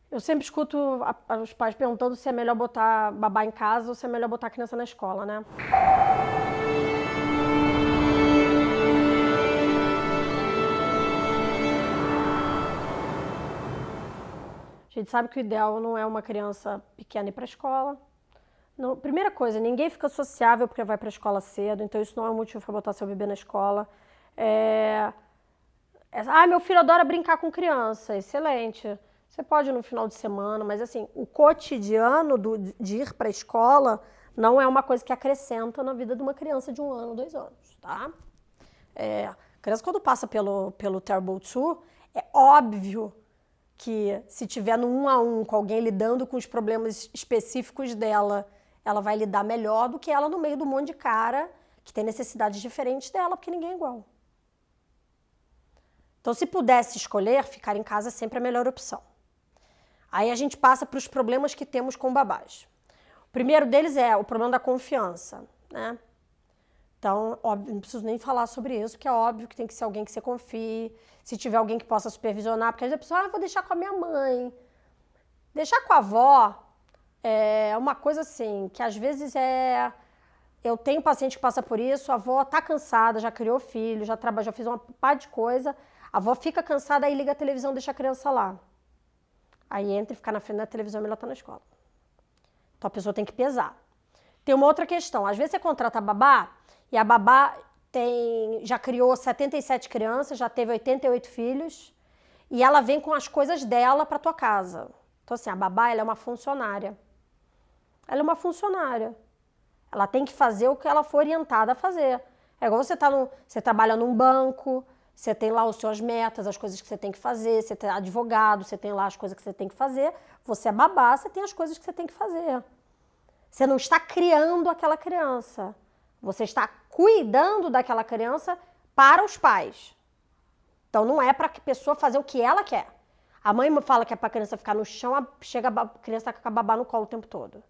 Eu sempre escuto os pais perguntando se é melhor botar babá em casa ou se é melhor botar a criança na escola, né? A gente sabe que o ideal não é uma criança pequena ir para a escola. Não, primeira coisa, ninguém fica sociável porque vai para a escola cedo, então isso não é um motivo para botar seu bebê na escola. Meu filho adora brincar com criança, excelente. Você pode ir no final de semana, mas assim, o cotidiano de ir para a escola não é uma coisa que acrescenta na vida de uma criança de 1 ano, 2 anos, tá? A criança quando passa pelo Terrible 2, é óbvio que se tiver no 1 a 1 com alguém lidando com os problemas específicos dela, ela vai lidar melhor do que ela no meio do monte de cara que tem necessidades diferentes dela, porque ninguém é igual. Então, se pudesse escolher, ficar em casa é sempre a melhor opção. Aí a gente passa para os problemas que temos com babás. O primeiro deles é o problema da confiança, né? Então, óbvio, não preciso nem falar sobre isso, porque é óbvio que tem que ser alguém que você confie, se tiver alguém que possa supervisionar, porque às vezes a pessoa, vou deixar com a minha mãe. Deixar com a avó é uma coisa assim, que às vezes é... Eu tenho paciente que passa por isso, a avó tá cansada, já criou filho, já trabalhou, já fez uma pá de coisa, a avó fica cansada, aí liga a televisão, deixa a criança lá. Aí entra e ficar na frente da televisão e ela tá na escola. Então a pessoa tem que pesar. Tem uma outra questão, às vezes você contrata a babá, e a babá já criou 77 crianças, já teve 88 filhos, e ela vem com as coisas dela para tua casa. Então assim, a babá ela é uma funcionária. Ela é uma funcionária. Ela tem que fazer o que ela for orientada a fazer. É igual você trabalha num banco, você tem lá as suas metas, as coisas que você tem que fazer, você tem advogado, você tem lá as coisas que você tem que fazer, você é babá, você tem as coisas que você tem que fazer. Você não está criando aquela criança. Você está cuidando daquela criança para os pais. Então não é para a pessoa fazer o que ela quer. A mãe fala que é para a criança ficar no chão, chega a criança tá com a babá no colo o tempo todo.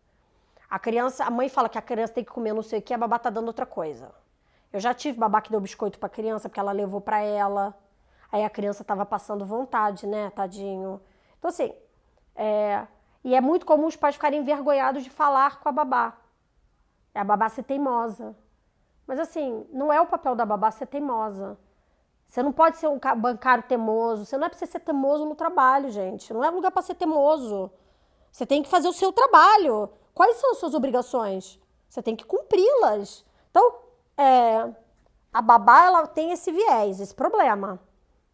A mãe fala que a criança tem que comer não sei o que, a babá tá dando outra coisa. Eu já tive babá que deu biscoito para a criança porque ela levou para ela. Aí a criança estava passando vontade, né, tadinho. Então assim, e é muito comum os pais ficarem envergonhados de falar com a babá. É a babá ser teimosa. Mas assim, não é o papel da babá ser teimosa. Você não pode ser um bancário teimoso. Você não é pra você ser teimoso no trabalho, gente. Não é lugar para ser teimoso. Você tem que fazer o seu trabalho. Quais são as suas obrigações? Você tem que cumpri-las. Então, a babá, ela tem esse viés, esse problema.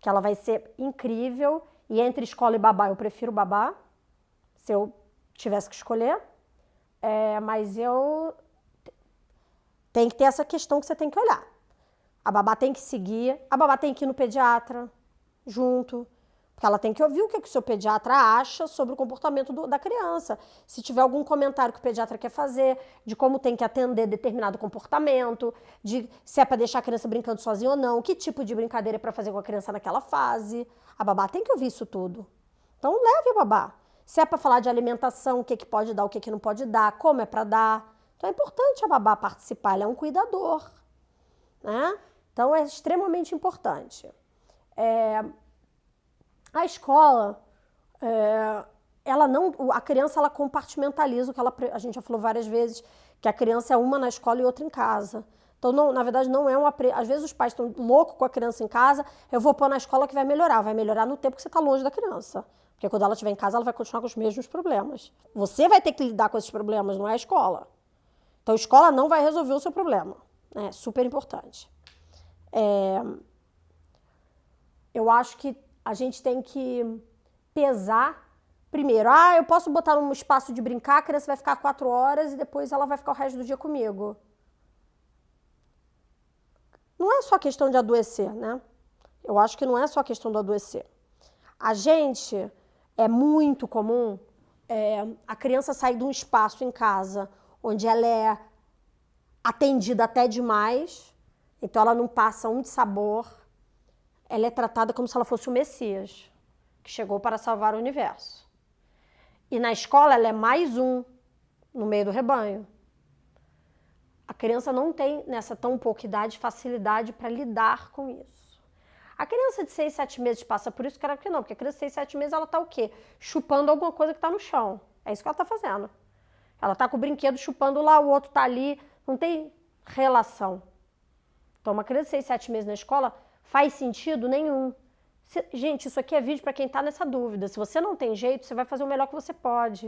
Que ela vai ser incrível. E entre escola e babá, eu prefiro babá. Se eu tivesse que escolher. Mas eu... Tem que ter essa questão que você tem que olhar. A babá tem que seguir, a babá tem que ir no pediatra junto, porque ela tem que ouvir o que o seu pediatra acha sobre o comportamento da criança. Se tiver algum comentário que o pediatra quer fazer, de como tem que atender determinado comportamento, de se é para deixar a criança brincando sozinha ou não, que tipo de brincadeira é para fazer com a criança naquela fase. A babá tem que ouvir isso tudo. Então leve a babá. Se é para falar de alimentação, o que pode dar, o que não pode dar, como é para dar. Então é importante a babá participar, ela é um cuidador, né? Então é extremamente importante. A escola, a criança ela compartimentaliza o que a gente já falou várias vezes, que a criança é uma na escola e outra em casa. Então, não, na verdade, não é às vezes os pais estão loucos com a criança em casa, eu vou pôr na escola que vai melhorar no tempo que você está longe da criança. Porque quando ela estiver em casa, ela vai continuar com os mesmos problemas. Você vai ter que lidar com esses problemas, não é a escola. Então, a escola não vai resolver o seu problema. É super importante. Eu acho que a gente tem que pesar primeiro. Eu posso botar num espaço de brincar, a criança vai ficar 4 horas e depois ela vai ficar o resto do dia comigo. Não é só questão de adoecer, né? Eu acho que não é só questão do adoecer. É muito comum a criança sair de um espaço em casa onde ela é atendida até demais, então ela não passa um de sabor, ela é tratada como se ela fosse o Messias, que chegou para salvar o universo. E na escola ela é mais um no meio do rebanho. A criança não tem, nessa tão pouca idade, facilidade para lidar com isso. A criança de 6, 7 meses passa por isso, claro que não, porque a criança de 6, 7 meses ela tá o quê? Chupando alguma coisa que tá no chão. É isso que ela tá fazendo. Ela tá com o brinquedo chupando lá, o outro tá ali, não tem relação. Então, uma criança de 6, 7 meses na escola faz sentido nenhum. Gente, isso aqui é vídeo para quem tá nessa dúvida. Se você não tem jeito, você vai fazer o melhor que você pode.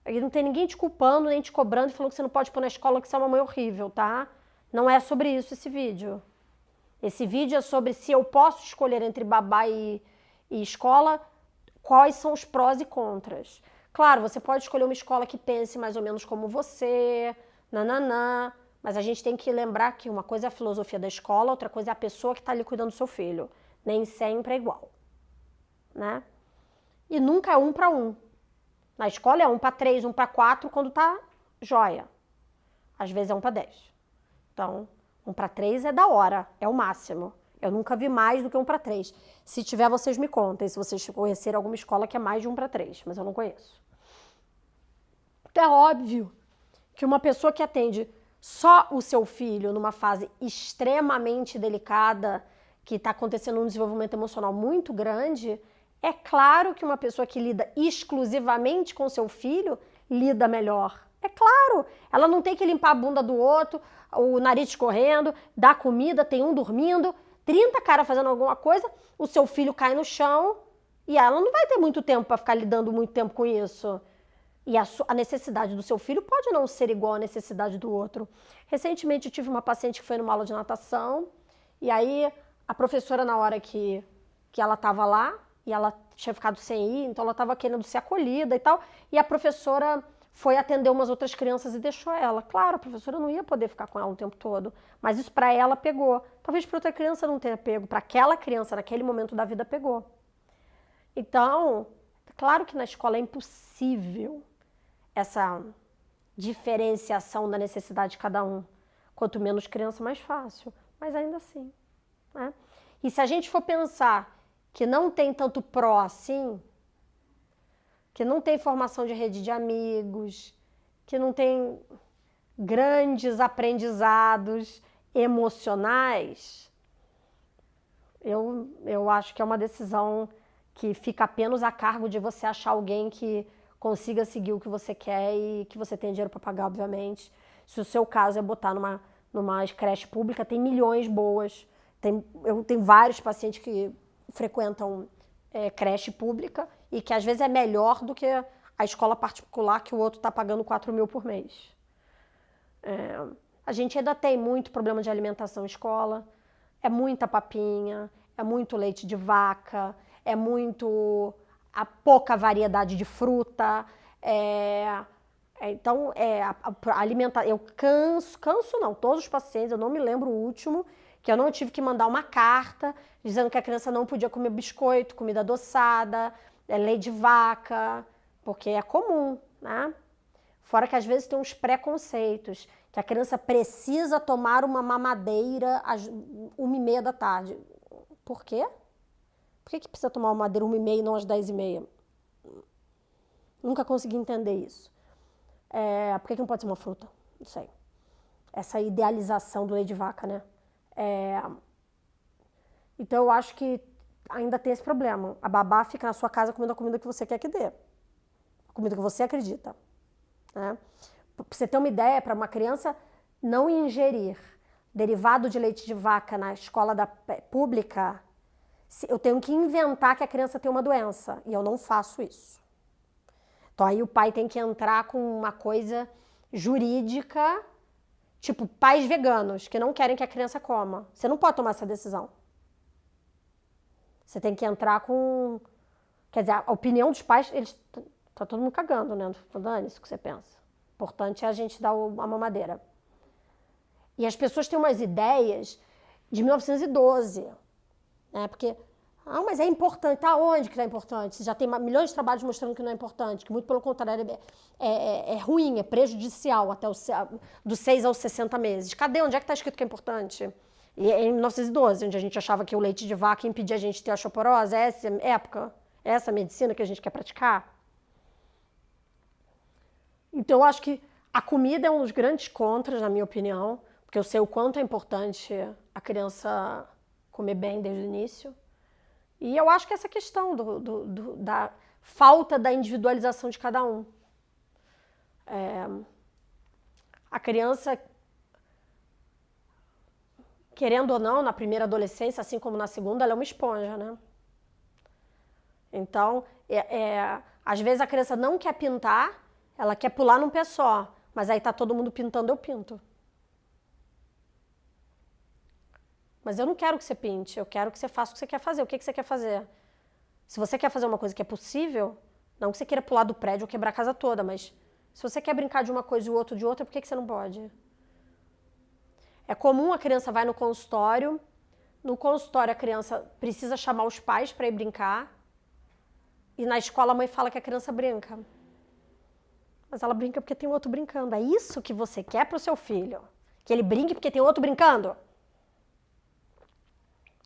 E não tem ninguém te culpando, nem te cobrando e falando que você não pode pôr na escola, que você é uma mãe horrível, tá? Não é sobre isso esse vídeo. Esse vídeo é sobre se eu posso escolher entre babá e escola, quais são os prós e contras. Claro, você pode escolher uma escola que pense mais ou menos como você, nananã, mas a gente tem que lembrar que uma coisa é a filosofia da escola, outra coisa é a pessoa que está ali cuidando do seu filho. Nem sempre é igual, né? E nunca é 1 para 1. Na escola é 1 para 3, 1 para 4 quando tá jóia. Às vezes é 1 para 10. Então, 1 para 3 é da hora, é o máximo. Eu nunca vi mais do que 1 para 3. Se tiver, vocês me contem, se vocês conhecerem alguma escola que é mais de 1 para 3, mas eu não conheço. Então, é óbvio que uma pessoa que atende só o seu filho numa fase extremamente delicada, que está acontecendo um desenvolvimento emocional muito grande, é claro que uma pessoa que lida exclusivamente com seu filho lida melhor. É claro, ela não tem que limpar a bunda do outro, o nariz escorrendo, dar comida, tem um dormindo, 30 caras fazendo alguma coisa, o seu filho cai no chão e ela não vai ter muito tempo para ficar lidando muito tempo com isso. E a necessidade do seu filho pode não ser igual à necessidade do outro. Recentemente eu tive uma paciente que foi numa aula de natação e aí a professora, na hora que ela estava lá, e ela tinha ficado sem ir, então ela estava querendo ser acolhida e tal, e a professora foi atender umas outras crianças e deixou ela. Claro, a professora não ia poder ficar com ela o tempo todo, mas isso para ela pegou. Talvez para outra criança não tenha pego, para aquela criança, naquele momento da vida, pegou. Então, claro que na escola é impossível essa diferenciação da necessidade de cada um. Quanto menos criança, mais fácil. Mas ainda assim, né? E se a gente for pensar que não tem tanto pró assim, que não tem formação de rede de amigos, que não tem grandes aprendizados emocionais, eu acho que é uma decisão que fica apenas a cargo de você achar alguém que consiga seguir o que você quer e que você tem dinheiro para pagar, obviamente. Se o seu caso é botar numa creche pública, tem milhões boas. Eu tenho vários pacientes que frequentam creche pública e que às vezes é melhor do que a escola particular que o outro está pagando 4 mil por mês. A gente ainda tem muito problema de alimentação em escola, é muita papinha, é muito leite de vaca, é muito a pouca variedade de fruta, então eu canso não, todos os pacientes, eu não me lembro o último, que eu não tive que mandar uma carta dizendo que a criança não podia comer biscoito, comida adoçada, leite de vaca, porque é comum, né? Fora que às vezes tem uns preconceitos, que a criança precisa tomar uma mamadeira às 1h30 da tarde. Por quê? Por que precisa tomar uma mamadeira 1h30 e não às 10h30? Nunca consegui entender isso. Por que não pode ser uma fruta? Não sei. Essa idealização do leite de vaca, né? Então eu acho que ainda tem esse problema. A babá fica na sua casa comendo a comida que você quer que dê. A comida que você acredita. Né? Pra você ter uma ideia, para uma criança não ingerir derivado de leite de vaca na escola pública, eu tenho que inventar que a criança tem uma doença. E eu não faço isso. Então aí o pai tem que entrar com uma coisa jurídica, tipo pais veganos que não querem que a criança coma. Você não pode tomar essa decisão. Você tem que entrar com... Quer dizer, a opinião dos pais, tá todo mundo cagando, né? Não dane isso que você pensa. O importante é a gente dar a mamadeira. E as pessoas têm umas ideias de 1912, né? Porque, mas é importante. Tá onde que é importante? Já tem milhões de trabalhos mostrando que não é importante, que muito pelo contrário é ruim, é prejudicial até dos 6 aos 60 meses. Cadê? Onde é que está escrito que é importante? E é em 1912, onde a gente achava que o leite de vaca impedia a gente de ter osteoporose, é essa época, é essa medicina que a gente quer praticar. Então eu acho que a comida é um dos grandes contras, na minha opinião, porque eu sei o quanto é importante a criança comer bem desde o início. E eu acho que essa questão da falta da individualização de cada um. A criança, querendo ou não, na primeira adolescência, assim como na segunda, ela é uma esponja, né? Então, às vezes a criança não quer pintar, ela quer pular num pé só, mas aí tá todo mundo pintando, eu pinto. Mas eu não quero que você pinte, eu quero que você faça o que você quer fazer. O que você quer fazer? Se você quer fazer uma coisa que é possível, não que você queira pular do prédio ou quebrar a casa toda, mas se você quer brincar de uma coisa e o outro de outra, por que você não pode? É comum a criança vai no consultório a criança precisa chamar os pais para ir brincar, e na escola a mãe fala que a criança brinca. Mas ela brinca porque tem outro brincando. É isso que você quer pro seu filho? Que ele brinque porque tem outro brincando?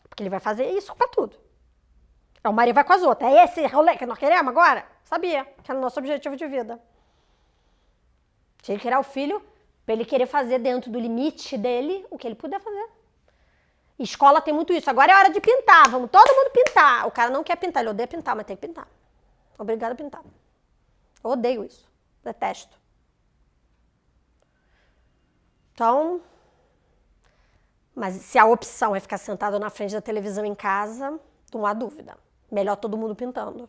Porque ele vai fazer isso pra tudo. O marido vai com as outras. É esse rolê que nós queremos agora? Sabia que era o nosso objetivo de vida. Tinha que criar o filho pra ele querer fazer dentro do limite dele o que ele puder fazer. Escola tem muito isso. Agora é hora de pintar. Vamos todo mundo pintar. O cara não quer pintar. Ele odeia pintar, mas tem que pintar. Obrigado a pintar. Eu odeio isso. Detesto. Então, mas se a opção é ficar sentado na frente da televisão em casa, não há dúvida. Melhor todo mundo pintando.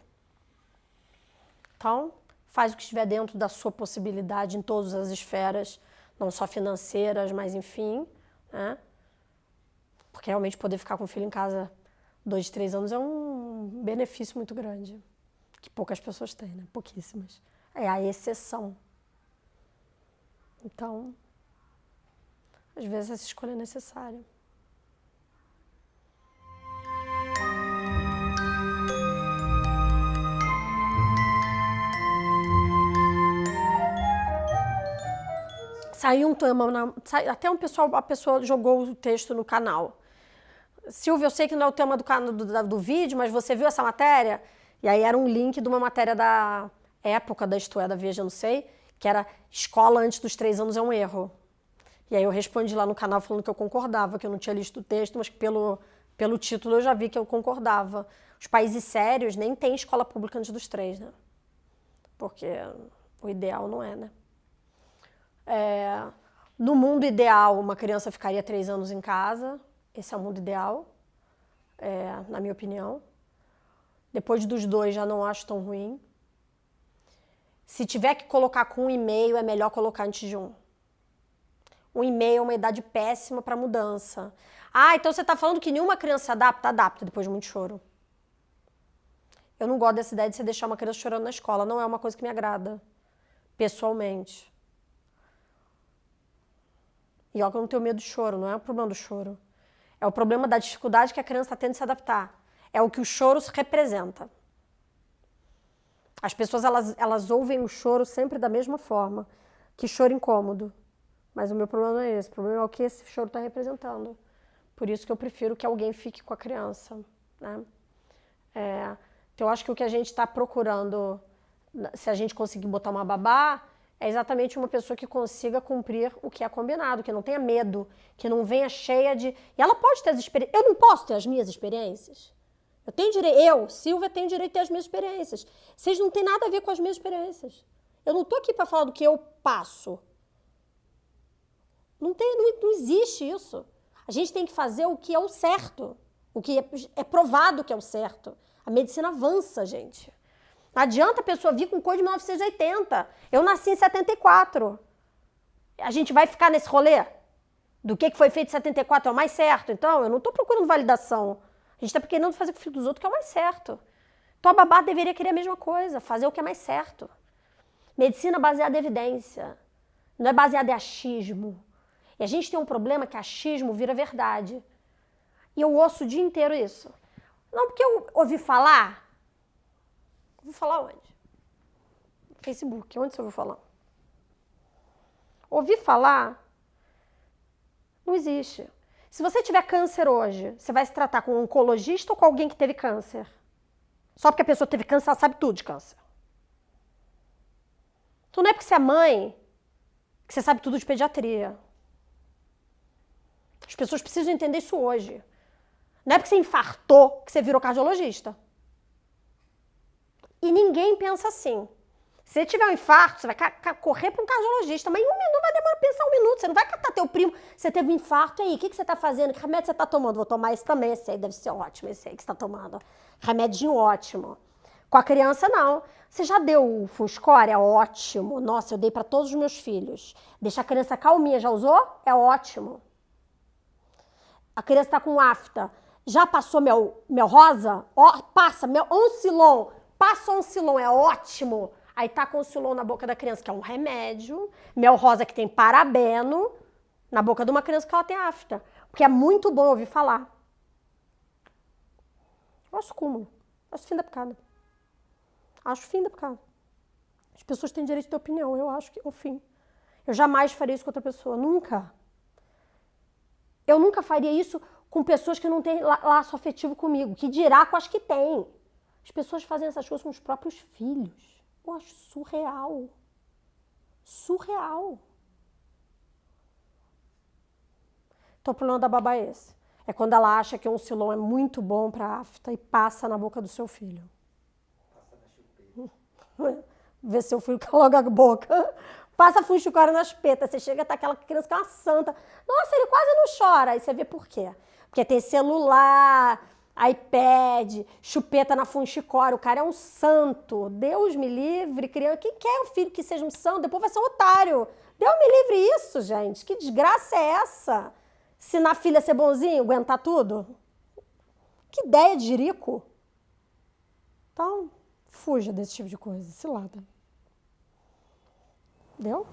Então, faz o que estiver dentro da sua possibilidade em todas as esferas, não só financeiras, mas enfim, né? Porque realmente poder ficar com o filho em casa 2, 3 anos é um benefício muito grande, que poucas pessoas têm, né? Pouquíssimas. É a exceção. Então, às vezes essa escolha é necessária. Saiu um tema, até a pessoa jogou o texto no canal. Silvia, eu sei que não é o tema do vídeo, mas você viu essa matéria? E aí era um link de uma matéria da época da Isto É, da Veja, não sei, que era escola antes dos 3 anos é um erro. E aí eu respondi lá no canal falando que eu concordava, que eu não tinha lido o texto, mas que pelo título eu já vi que eu concordava. Os países sérios nem têm escola pública antes dos 3, né? Porque o ideal não é, né? No mundo ideal, uma criança ficaria 3 anos em casa. Esse é o mundo ideal, na minha opinião. Depois dos 2 já não acho tão ruim. Se tiver que colocar com 1,5, é melhor colocar antes de 1. 1,5 é uma idade péssima para mudança. Ah, então você está falando que nenhuma criança se adapta? Adapta depois de muito choro. Eu não gosto dessa ideia de você deixar uma criança chorando na escola. Não é uma coisa que me agrada, pessoalmente. E ó, que eu não tenho medo de choro, não é o problema do choro. É o problema da dificuldade que a criança está tendo de se adaptar. É o que o choro representa. As pessoas, elas ouvem o choro sempre da mesma forma. Que choro incômodo. Mas o meu problema não é esse. O problema é o que esse choro está representando. Por isso que eu prefiro que alguém fique com a criança, né? Então eu acho que o que a gente está procurando, se a gente conseguir botar uma babá, é exatamente uma pessoa que consiga cumprir o que é combinado, que não tenha medo, que não venha cheia de... E ela pode ter as experiências... Eu não posso ter as minhas experiências. Eu tenho direito... Silvia, tenho direito de ter as minhas experiências. Vocês não têm nada a ver com as minhas experiências. Eu não estou aqui para falar do que eu passo. Não existe isso. A gente tem que fazer o que é o certo. O que é provado que é o certo. A medicina avança, gente. Não adianta a pessoa vir com coisa de 1980. Eu nasci em 74. A gente vai ficar nesse rolê? Do que foi feito em 74 é o mais certo? Então, eu não estou procurando validação. A gente está querendo fazer com o filho dos outros que é o mais certo. Então, a babá deveria querer a mesma coisa, fazer o que é mais certo. Medicina baseada em evidência. Não é baseada em achismo. E a gente tem um problema que achismo vira verdade. E eu ouço o dia inteiro isso. Não, porque eu ouvi falar... Ouvi falar onde? Facebook. Onde você ouviu falar? Ouvi falar? Não existe. Se você tiver câncer hoje, você vai se tratar com um oncologista ou com alguém que teve câncer? Só porque a pessoa teve câncer, ela sabe tudo de câncer. Então não é porque você é mãe que você sabe tudo de pediatria. As pessoas precisam entender isso hoje. Não é porque você infartou que você virou cardiologista. E ninguém pensa assim. Se você tiver um infarto, você vai correr para um cardiologista, mas em um minuto vai demorar pensar um minuto. Você não vai catar teu primo. Você teve um infarto, e aí? O que você tá fazendo? Que remédio você tá tomando? Vou tomar esse também, esse aí deve ser ótimo, esse aí que você tá tomando. Remedinho ótimo. Com a criança, não. Você já deu o Fuscor? É ótimo. Nossa, eu dei para todos os meus filhos. Deixa a criança calminha. Já usou? É ótimo. A criança tá com afta. Já passou mel rosa? Ó, passa. Oncilon. Passa Oncilon. É ótimo. Aí tá com Oncilon na boca da criança, que é um remédio. Mel rosa que tem parabeno. Na boca de uma criança que ela tem afta. Porque é muito bom ouvir falar. Eu acho cúmulo. Acho fim da picada. Acho fim da picada. As pessoas têm direito de ter opinião. Eu acho que é o fim. Eu jamais faria isso com outra pessoa. Nunca. Eu nunca faria isso com pessoas que não têm laço afetivo comigo. Que dirá com as que têm. As pessoas fazem essas coisas com os próprios filhos. Eu acho surreal. Surreal. Então o problema da babá é esse. É quando ela acha que um Oncilon é muito bom para afta e passa na boca do seu filho. Vê seu filho caloga a boca. Passa Fuscor na chupeta. Você chega, tá aquela criança que é uma santa. Nossa, ele quase não chora. Aí você vê por quê. Porque tem celular, iPad, chupeta na Fuscor. O cara é um santo. Deus me livre, criança. Quem quer um filho que seja um santo? Depois vai ser um otário. Deus me livre isso, gente. Que desgraça é essa? Ensinar a filha a ser bonzinho, aguentar tudo? Que ideia de jirico. Então, fuja desse tipo de coisa. Se lada. Entendeu?